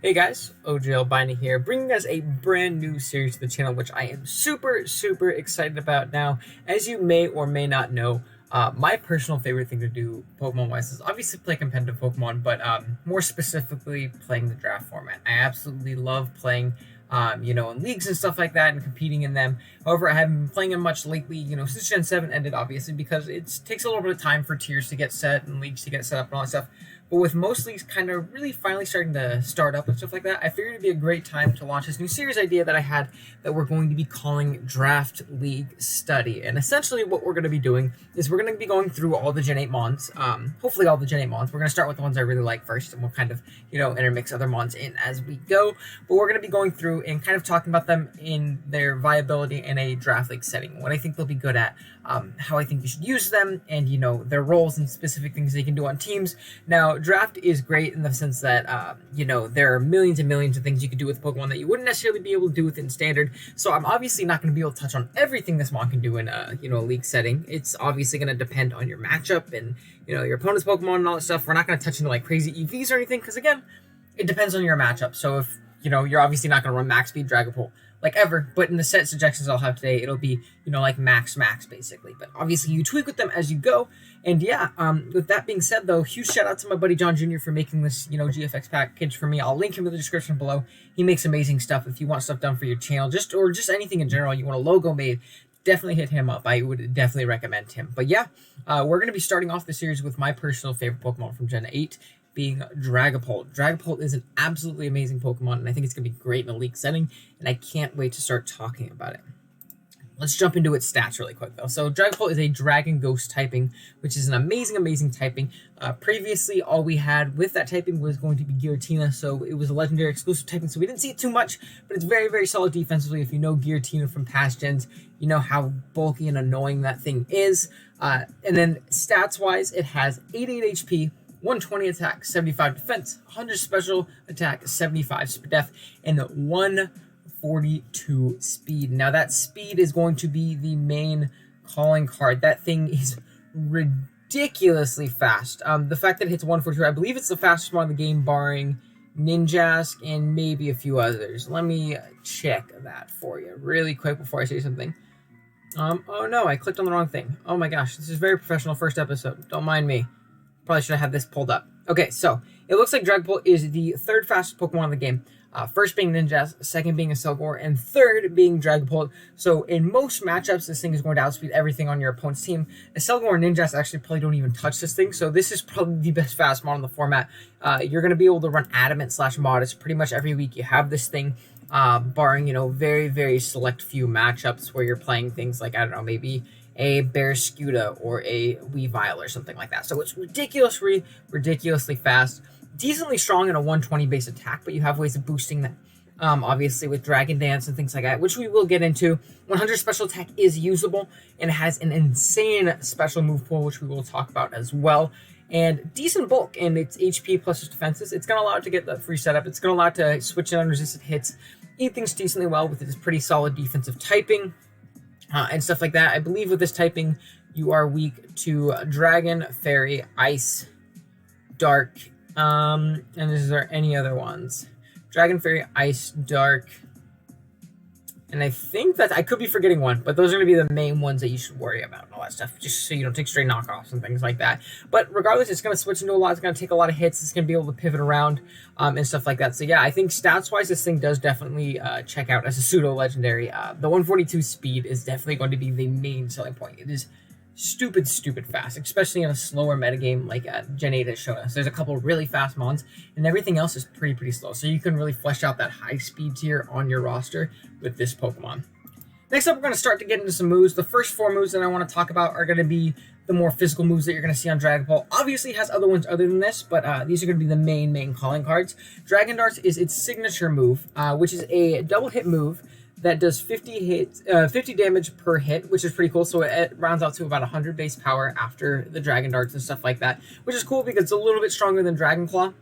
Hey guys, OJ Binding here, bringing us a brand new series to the channel, which I am super excited about. Now, as you may or may not know, my personal favorite thing to do Pokemon-wise is obviously play competitive Pokemon, but more specifically playing the draft format. I absolutely love playing, in leagues and stuff like that and competing in them. However, I haven't been playing them much lately, since Gen 7 ended, obviously, because it takes a little bit of time for tiers to get set and leagues to get set up and all that stuff. But with most leagues kind of really finally starting to start up and stuff like that, I figured it'd be a great time to launch this new series idea that I had that we're going to be calling Draft League Study. And essentially what we're going to be doing is we're going to be going through all the Gen 8 Mons, hopefully all the Gen 8 Mons. We're going to start with the ones I really like first, and we'll kind of, intermix other Mons in as we go. But we're going to be going through and kind of talking about them in their viability in a Draft League setting, what I think they'll be good at, how I think you should use them, and, their roles and specific things they can do on teams. Now, Draft is great in the sense that, there are millions and millions of things you could do with Pokemon that you wouldn't necessarily be able to do within Standard. So I'm obviously not going to be able to touch on everything this Mon can do in a, a league setting. It's obviously going to depend on your matchup and, your opponent's Pokemon and all that stuff. We're not going to touch into, like, crazy EVs or anything because, again, it depends on your matchup. So if, you're obviously not going to run max speed Dragapult like ever, but in the set suggestions I'll have today, it'll be, like max basically. But obviously you tweak with them as you go. And yeah, with that being said though, huge shout out to my buddy John Jr. for making this, GFX package for me. I'll link him in the description below. He makes amazing stuff. If you want stuff done for your channel, just anything in general, you want a logo made, definitely hit him up. I would definitely recommend him. But yeah, we're going to be starting off the series with my personal favorite Pokemon from Gen 8, being Dragapult. Dragapult is an absolutely amazing Pokemon, and I think it's going to be great in a league setting, and I can't wait to start talking about it. Let's jump into its stats really quick, though. So Dragapult is a Dragon Ghost typing, which is an amazing typing. Previously, all we had with that typing was going to be Giratina, so it was a legendary exclusive typing, so we didn't see it too much, but it's very solid defensively. If you know Giratina from past gens, you know how bulky and annoying that thing is. And then stats-wise, it has 88 HP, 120 attack, 75 defense, 100 special attack, 75 speed def, and 142 speed. Now that speed is going to be the main calling card. That thing is ridiculously fast. The fact that it hits 142, I believe it's the fastest one in the game, barring Ninjask and maybe a few others. Let me check that for you really quick before I say something. Oh no, I clicked on the wrong thing. Oh my gosh, this is very professional first episode. Don't mind me. Probably should have had this pulled up. Okay, so it looks like Dragapult is the third fastest Pokemon in the game. First being Ninjask, second being a Selgor, and third being Dragapult. So in most matchups, this thing is going to outspeed everything on your opponent's team. A Selgor and Ninjask actually probably don't even touch this thing, so this is probably the best fast mod in the format. You're going to be able to run Adamant/Modest pretty much every week you have this thing, barring, very select few matchups where you're playing things like, I don't know, maybe a Barraskewda or a Weavile or something like that. So it's ridiculously fast, decently strong in a 120 base attack, but you have ways of boosting that, obviously with Dragon Dance and things like that, which we will get into. 100 special attack is usable and has an insane special move pool, which we will talk about as well. And decent bulk in its HP plus its defenses. It's going to allow it to get that free setup. It's going to allow it to switch in on resistant hits, eat things decently well with its pretty solid defensive typing. And stuff like that. I believe with this typing, you are weak to Dragon, Fairy, Ice, Dark, and is there any other ones? Dragon, Fairy, Ice, Dark, and I think that I could be forgetting one, but those are going to be the main ones that you should worry about and all that stuff, just so you don't take straight knockoffs and things like that. But regardless, it's going to switch into a lot. It's going to take a lot of hits. It's going to be able to pivot around and stuff like that. So yeah, I think stats-wise, this thing does definitely check out as a pseudo-legendary. The 142 speed is definitely going to be the main selling point. It is stupid fast, especially in a slower metagame like Gen 8 has shown us. There's a couple really fast mons, and everything else is pretty slow. So you can really flesh out that high speed tier on your roster with this Pokemon. Next up, we're going to start to get into some moves. The first four moves that I want to talk about are going to be the more physical moves that you're going to see on Dragapult. Obviously, it has other ones other than this, but these are going to be the main calling cards. Dragon Darts is its signature move, which is a double hit move that does 50 damage per hit, which is pretty cool. So it rounds out to about 100 base power after the Dragon Darts and stuff like that, which is cool because it's a little bit stronger than Dragon Claw.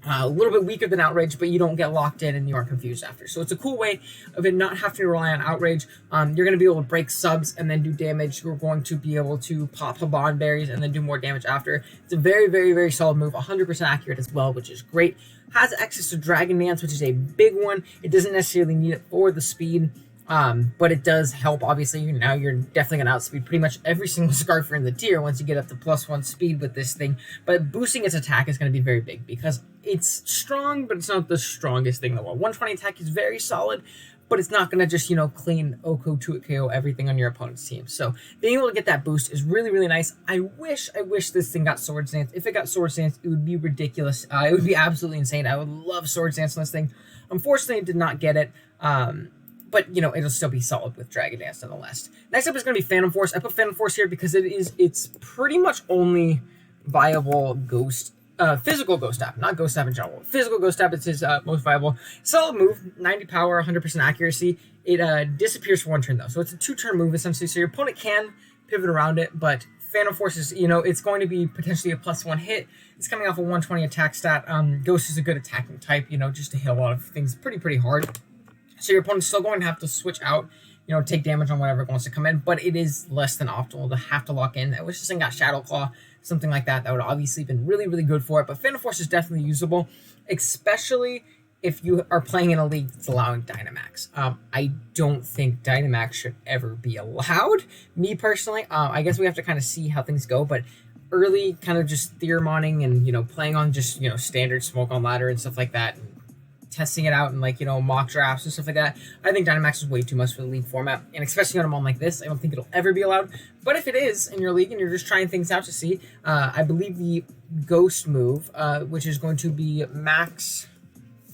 A little bit weaker than Outrage, but you don't get locked in and you aren't confused after. So it's a cool way of it not having to rely on Outrage. You're going to be able to break subs and then do damage. You're going to be able to pop Haban berries and then do more damage after. It's a very, very, very solid move. 100% accurate as well, which is great. Has access to Dragon Dance, which is a big one. It doesn't necessarily need it for the speed. But it does help, obviously. Now you're definitely going to outspeed pretty much every single Scarfer in the tier once you get up to +1 speed with this thing. But boosting its attack is going to be very big because it's strong, but it's not the strongest thing in the world. 120 attack is very solid, but it's not going to just, clean Oko to KO everything on your opponent's team. So being able to get that boost is really, really nice. I wish this thing got Swords Dance. If it got Swords Dance, it would be ridiculous. It would be absolutely insane. I would love Swords Dance on this thing. Unfortunately, it did not get it. But, it'll still be solid with Dragon Dance nonetheless. Next up is going to be Phantom Force. I put Phantom Force here because it's pretty much only viable physical Ghost Tap, not Ghost Tap in general. Physical Ghost Tap is his most viable. Solid move, 90 power, 100% accuracy. It disappears for 1 turn, though. So it's a 2-turn move, essentially. So your opponent can pivot around it, but Phantom Force is, it's going to be potentially a +1 hit. It's coming off a 120 attack stat. Ghost is a good attacking type, just to hit a lot of things pretty hard. So your opponent's still going to have to switch out, take damage on whatever wants to come in, but it is less than optimal to have to lock in. I wish this thing got Shadow Claw, something like that. That would obviously have been really, really good for it, but Phantom Force is definitely usable, especially if you are playing in a league that's allowing Dynamax. I don't think Dynamax should ever be allowed, me personally. I guess we have to kind of see how things go, but early kind of just Theormoning and, playing on just, standard Smoke on Ladder and stuff like that, and testing it out in mock drafts and stuff like that. I think Dynamax is way too much for the league format, and especially on a mon like this, I don't think it'll ever be allowed. But if it is in your league and you're just trying things out to see, I believe the Ghost move, which is going to be Max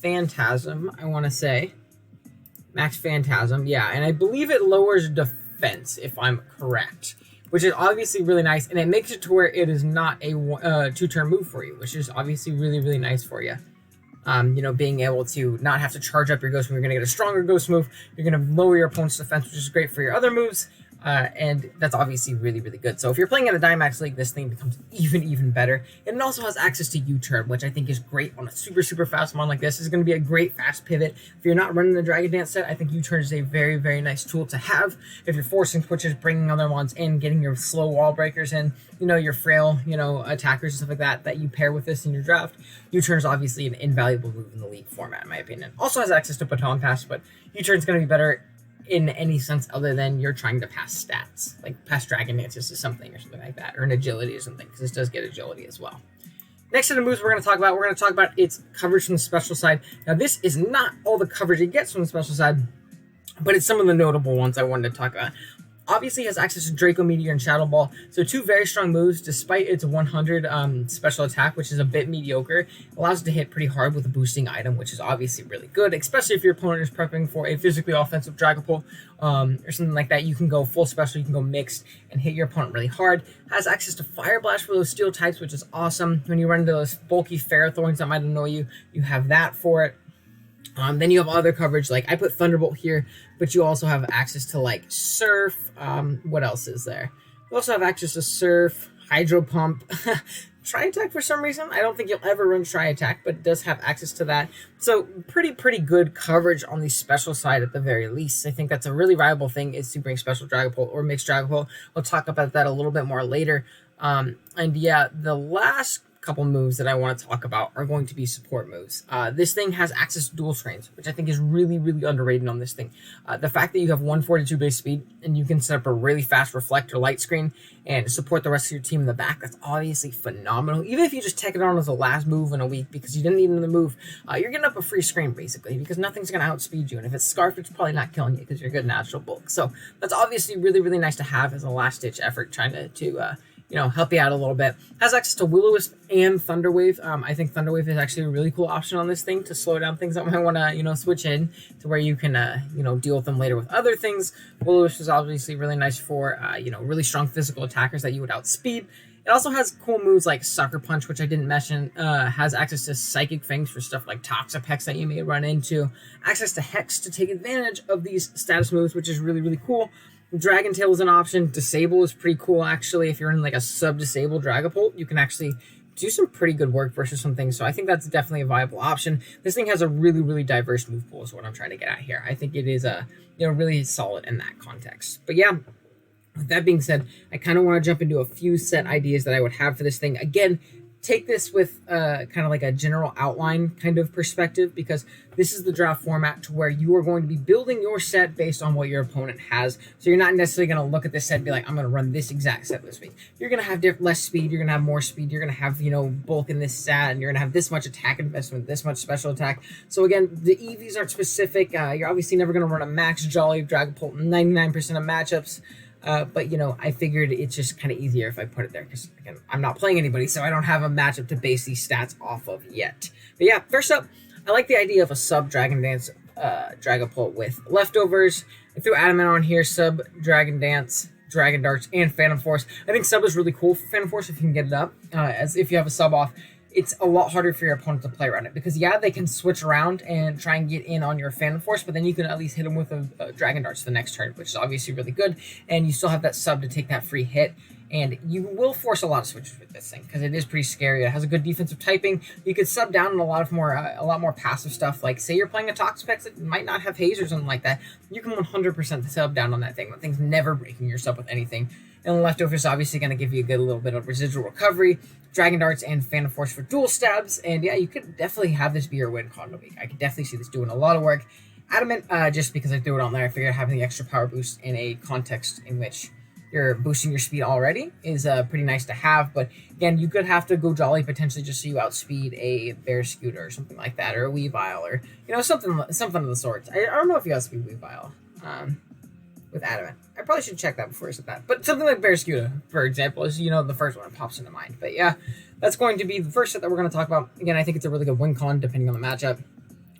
Phantasm, I want to say. Max Phantasm, yeah, and I believe it lowers defense, if I'm correct, which is obviously really nice, and it makes it to where it is not a 2-turn move for you, which is obviously really, really nice for you. Being able to not have to charge up your Ghost move. You're going to get a stronger Ghost move. You're going to lower your opponent's defense, which is great for your other moves. And that's obviously really, really good. So if you're playing in a Dynamax League, this thing becomes even better. And it also has access to U-turn, which I think is great on a super fast mon like this. This is going to be a great fast pivot. If you're not running the Dragon Dance set, I think U-turn is a very, very nice tool to have. If you're forcing switches, bringing other mons in, getting your slow wall breakers in, your frail, attackers and stuff like that you pair with this in your draft, U-turn is obviously an invaluable move in the league format, in my opinion. Also has access to Baton Pass, but U-turn is going to be better in any sense other than you're trying to pass stats, like pass Dragon Dances to something or something like that, or an agility or something, because this does get agility as well. Next set of moves we're going to talk about its coverage from the special side. Now this is not all the coverage it gets from the special side, but it's some of the notable ones I wanted to talk about. Obviously has access to Draco Meteor and Shadow Ball, so 2 very strong moves despite its 100 special attack, which is a bit mediocre. It allows it to hit pretty hard with a boosting item, which is obviously really good, especially if your opponent is prepping for a physically offensive Dragapult or something like that. You can go full special, you can go mixed, and hit your opponent really hard. Has access to Fire Blast for those steel types, which is awesome. When you run into those bulky Ferrothorns that might annoy you, you have that for it. Then you have other coverage, like I put Thunderbolt here, but you also have access to Surf. What else is there? You also have access to Surf, Hydro Pump, Tri Attack for some reason. I don't think you'll ever run Tri Attack, but it does have access to that. So pretty good coverage on the special side at the very least. I think that's a really viable thing, is to bring special Dragapult or mixed Dragapult. We'll talk about that a little bit more later. And yeah, the last couple moves that I want to talk about are going to be support moves. This thing has access to dual screens, which I think is really underrated on this thing. The fact that you have 142 base speed and you can set up a really fast reflector light screen and support the rest of your team in the back, that's obviously phenomenal. Even if you just take it on as a last move in a week because you didn't need another move, you're getting up a free screen basically, because nothing's going to outspeed you. And if it's Scarf, it's probably not killing you because you're good natural bulk. So that's obviously really nice to have as a last ditch effort, trying to help you out a little bit. Has access to Will-O-Wisp and Thunderwave. I think Thunderwave is actually a really cool option on this thing to slow down things that might want to, switch in to where you can, deal with them later with other things. Will-O-Wisp is obviously really nice for, really strong physical attackers that you would outspeed. It also has cool moves like Sucker Punch, which I didn't mention. Has access to Psychic Fangs for stuff like Toxapex that you may run into. Access to Hex to take advantage of these status moves, which is really cool. Dragon Tail is an option. Disable is pretty cool, actually. If you're in a sub-disabled Dragapult, you can actually do some pretty good work versus some things. So I think that's definitely a viable option. This thing has a really, really diverse move pool is what I'm trying to get at here. I think it is really solid in that context. But yeah, with that being said, I kind of want to jump into a few set ideas that I would have for this thing. Again, take this with kind of like a general outline kind of perspective, because this is the draft format to where you are going to be building your set based on what your opponent has. So you're not necessarily going to look at this set and be like, I'm going to run this exact set this week. You're going to have less speed, you're going to have more speed, you're going to have, bulk in this set, and you're going to have this much attack investment, this much special attack. So again, the EVs aren't specific. You're obviously never going to run a max Jolly Dragapult 99% of matchups. But I figured it's just kind of easier if I put it there, because again, I'm not playing anybody, so I don't have a matchup to base these stats off of yet. But yeah, first up, I like the idea of a sub Dragon Dance Dragapult with leftovers. I threw Adamant on here, sub Dragon Dance, Dragon Darts, and Phantom Force. I think sub is really cool for Phantom Force if you can get it up. As if you have a sub off, it's a lot harder for your opponent to play around it, because yeah, they can switch around and try and get in on your Phantom Force, but then you can at least hit them with a Dragon Darts the next turn, which is obviously really good, and you still have that sub to take that free hit, and you will force a lot of switches with this thing, because it is pretty scary. It has a good defensive typing. You could sub down in a lot more passive stuff, like say you're playing a Toxapex that might not have haze or something like that, you can 100% sub down on that thing. That thing's never breaking your sub with anything. And leftovers obviously going to give you a good little bit of residual recovery. Dragon Darts and Phantom Force for dual stabs. And yeah, you could definitely have this be your win con of the week. I could definitely see this doing a lot of work. Adamant, just because I threw it on there, I figured having the extra power boost in a context in which you're boosting your speed already is pretty nice to have. But again, you could have to go Jolly potentially just so you outspeed a Bear Scooter or something like that, or a Weavile, or something of the sorts. I don't know if you outspeed Weavile. With Adamant. I probably should check that before I said that. But something like Bear Scooter, for example, is, the first one that pops into mind. But yeah, that's going to be the first set that we're going to talk about. Again, I think it's a really good win con, depending on the matchup.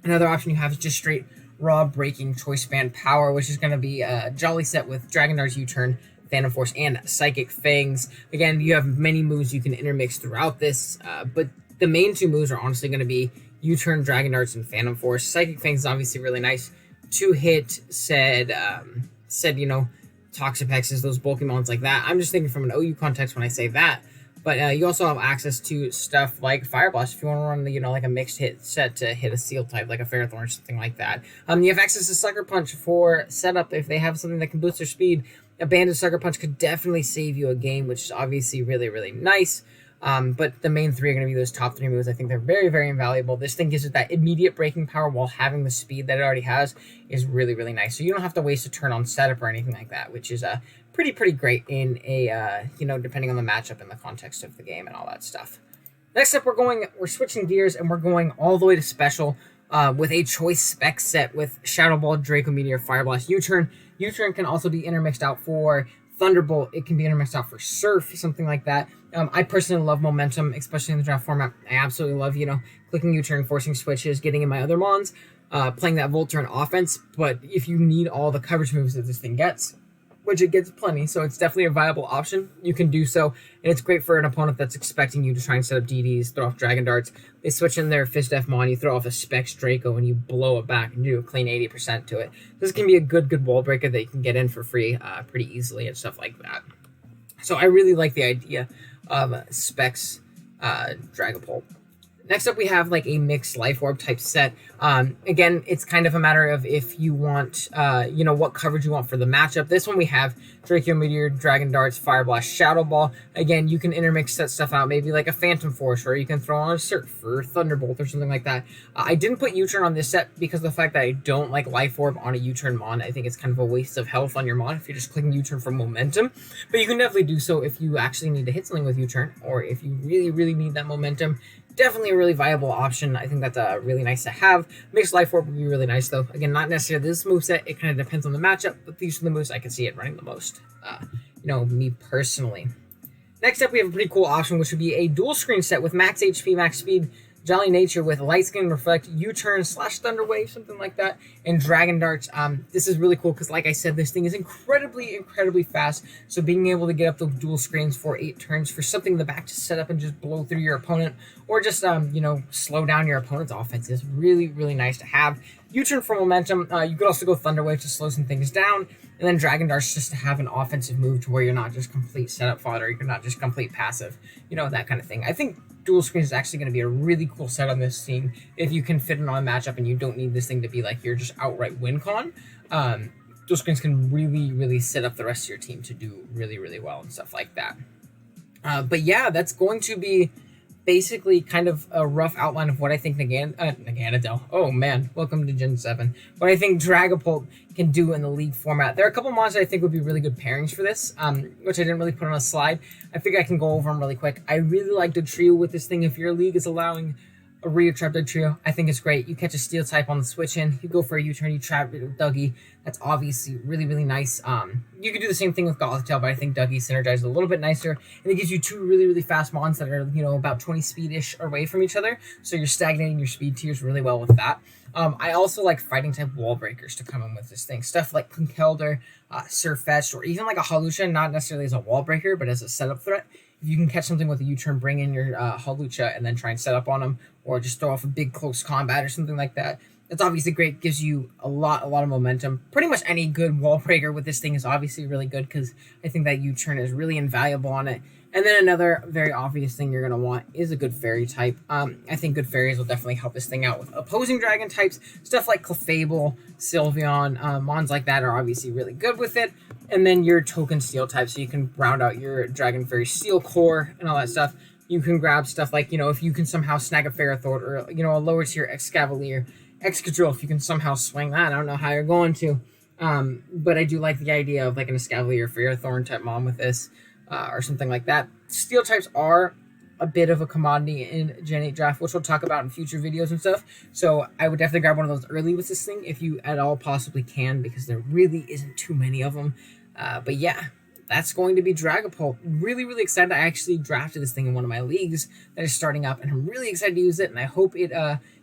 Another option you have is just straight raw breaking choice band power, which is going to be a Jolly set with Dragon Darts U-Turn, Phantom Force, and Psychic Fangs. Again, you have many moves you can intermix throughout this, but the main two moves are honestly going to be U-Turn, Dragon Darts, and Phantom Force. Psychic Fangs is obviously really nice. Two-hit said Toxapexes, those bulky mons like that. I'm just thinking from an OU context when I say that. But you also have access to stuff like Fire Blast if you want to run, like a mixed hit set to hit a Seal type, like a Ferrothorn or something like that. You have access to Sucker Punch for setup if they have something that can boost their speed. A Banded Sucker Punch could definitely save you a game, which is obviously really, really nice. But the main three are going to be those top three moves. I think they're very, very invaluable. This thing gives it that immediate breaking power while having the speed that it already has is really, really nice. So you don't have to waste a turn on setup or anything like that, which is pretty great in a, depending on the matchup and the context of the game and all that stuff. Next up, we're switching gears and we're going all the way to special with a choice spec set with Shadow Ball, Draco Meteor, Fire Blast, U-Turn. U-Turn can also be intermixed out for Thunderbolt. It can be intermixed out for Surf, something like that. I personally love momentum, especially in the draft format. I absolutely love, clicking U-Turn, forcing switches, getting in my other mons, playing that Volt Turn offense. But if you need all the coverage moves that this thing gets, which it gets plenty, so it's definitely a viable option, you can do so. And it's great for an opponent that's expecting you to try and set up DDs, throw off Dragon Darts. They switch in their Fist F Mon, you throw off a Specs Draco, and you blow it back and do a clean 80% to it. This can be a good wall breaker that you can get in for free pretty easily and stuff like that. So I really like the idea of Specs Dragapult. Next up, we have like a mixed Life Orb type set. Again, it's kind of a matter of if you want, what coverage you want for the matchup. This one we have Draco Meteor, Dragon Darts, Fire Blast, Shadow Ball. Again, you can intermix that stuff out, maybe like a Phantom Force, or you can throw on a Surf or Thunderbolt or something like that. I didn't put U-Turn on this set because of the fact that I don't like Life Orb on a U-Turn mon. I think it's kind of a waste of health on your mon if you're just clicking U-Turn for momentum. But you can definitely do so if you actually need to hit something with U-Turn, or if you really need that momentum. Definitely a really viable option. I think that's really nice to have. Mixed Life Orb would be really nice, though. Again, not necessarily this moveset. It kind of depends on the matchup, but these are the moves I can see it running the most. Me personally. Next up, we have a pretty cool option, which would be a dual screen set with max HP, max speed, Jolly Nature with Light Skin, Reflect, U-Turn / Thunder Wave, something like that, and Dragon Darts. This is really cool because, like I said, this thing is incredibly fast, so being able to get up the dual screens for 8 turns for something in the back to set up and just blow through your opponent, or just, slow down your opponent's offense is really nice to have. U-Turn for momentum. You could also go Thunder Wave to slow some things down, and then Dragon Darts just to have an offensive move to where you're not just complete setup fodder, you're not just complete passive, that kind of thing. I think dual screens is actually going to be a really cool set on this team if you can fit it on a matchup and you don't need this thing to be like your just outright win con. Dual screens can really set up the rest of your team to do really well and stuff like that. But yeah, that's going to be basically kind of a rough outline of what I think Naganadel. Oh man, welcome to Gen 7. What I think Dragapult can do in the league format. There are a couple monsters I think would be really good pairings for this, which I didn't really put on a slide. I figure I can go over them really quick. I really like the trio with this thing. If your league is allowing a re-trap trio, I think it's great. You catch a steel type on the switch in, you go for a U-turn, you trap it with Dougie. That's obviously really nice. You could do the same thing with Gothitail, but I think Dougie synergizes a little bit nicer, and it gives you two really fast mons that are, you know, about 20 speed-ish away from each other, so you're stagnating your speed tiers really well with that. I also like fighting type wall breakers to come in with this thing. Stuff like Conkeldurr, Surfetched, or even like a Hawlucha, not necessarily as a wall breaker, but as a setup threat. If you can catch something with a U-turn, bring in your Hawlucha and then try and set up on them, or just throw off a big close combat or something like that. That's obviously great. Gives you a lot of momentum. Pretty much any good wall breaker with this thing is obviously really good because I think that U-turn is really invaluable on it. And then another very obvious thing you're going to want is a good fairy type. I think good fairies will definitely help this thing out with opposing dragon types. Stuff like Clefable, Sylveon, mons like that are obviously really good with it. And then your token steel type, so you can round out your Dragon Fairy Steel Core and all that stuff. You can grab stuff like, you know, if you can somehow snag a Ferrothorn or, you know, a lower tier Excavalier, Excadrill, if you can somehow swing that. I don't know how you're going to. But I do like the idea of like an Excavalier Ferrothorn type mon with this. Or something like that. Steel types are a bit of a commodity in Gen 8 draft, which we'll talk about in future videos and stuff. So I would definitely grab one of those early with this thing if you at all possibly can, because there really isn't too many of them. But yeah, that's going to be Dragapult. Really excited. I actually drafted this thing in one of my leagues that is starting up, and I'm really excited to use it, and I hope it,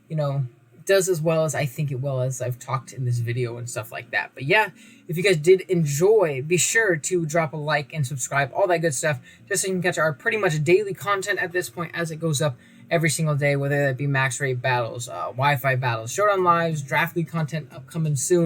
you know, does as well as I think it will, as I've talked in this video and stuff like that. But yeah, if you guys did enjoy, be sure to drop a like and subscribe, all that good stuff, just so you can catch our pretty much daily content at this point as it goes up every single day, whether that be max rate battles, Wi-Fi battles, showdown lives, draft league content upcoming soon.